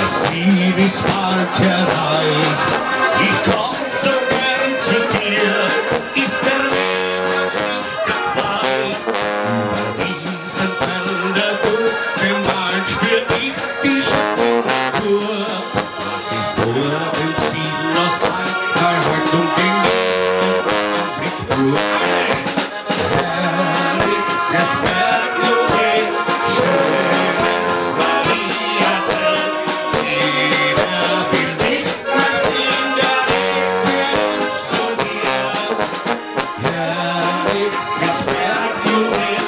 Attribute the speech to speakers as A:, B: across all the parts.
A: das Ziel ist bald erreicht. Ich komm so gern zu dir, ist der Weg nicht ganz weit. Über diesen Felder durch den Wald spür ich die Schöpfung. Mach ich vor dem Ziel noch einmal heute und den nächsten Anblick durch. Herrlich, das Bergjuwel, schönes Mariazell. Jeder will nicht mal sehen, der Weg führt uns zu dir. Herrlich, das Bergjuwel,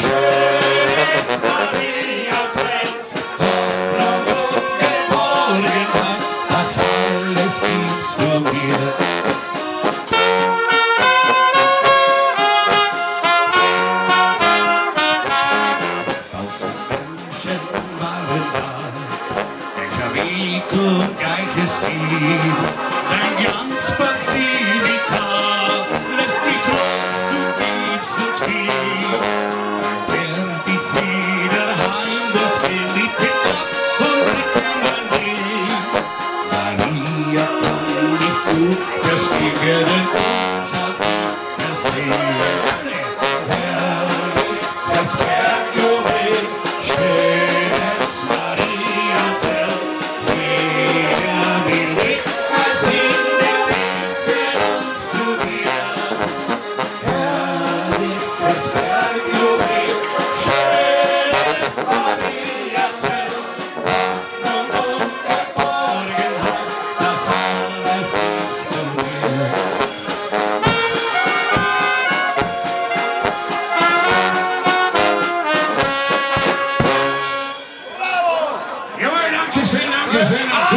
A: schönes Mariazell. Hoffnung und Geborgenheit, das alles gibst du mir. Und gleiches Ziel, dein Glanz Basilika lässt mich los, du gibst uns viel. Werd ich wieder heimwärts gehen, die Pitter und ritten dein Weg. Maria kann nicht gut verstehen, denn uns hat nicht versehen. Herrlich, das Bergjuwel, schönes Mariazell. Danke schön.